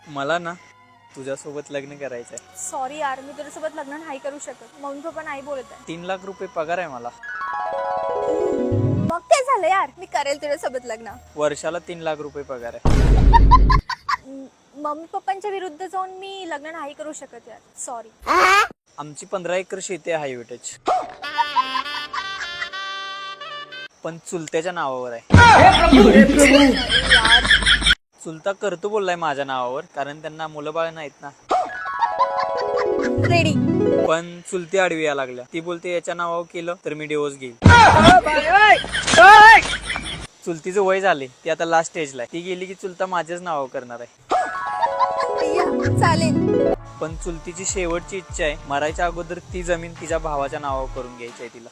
मला ना तुझ्यासोबत लग्न करायचंय. सॉरी यार, मी तुझ्यासोबत लग्न नाही करू शकत. मम्मी पप्पा नाही बोलत आहे. 3 लाख रुपये पगार आहे मला. मग काय झालं यार, मी करेल तुझ्यासोबत लग्न. वर्षाला 3 लाख रुपये पगार आहे. मम्मी पप्पांच्या विरुद्ध जाऊन मी लग्न नाही करू शकत यार, सॉरी. आमची 15 एकर शेती आहे हायवेटेज, पण चुलत्याच्या नावावर आहे. चुलता करतो बोललाय माझ्या नावावर, कारण त्यांना मुलं बाळ नाहीत ना. रेडी. पण चुलती आडवी या लागल्या. ती बोलते याच्या नावावर केलं तर मी डिवोर्स घेईल. चुलतीचं वय झाले, ती आता लास्ट स्टेजला आहे. ती गेली की चुलता माझ्याच नावावर करणार आहे. चालेल. पण चुलतीची शेवटची इच्छा आहे, मरायच्या अगोदर ती जमीन तिच्या भावाच्या नावावर करून घ्यायची आहे तिला.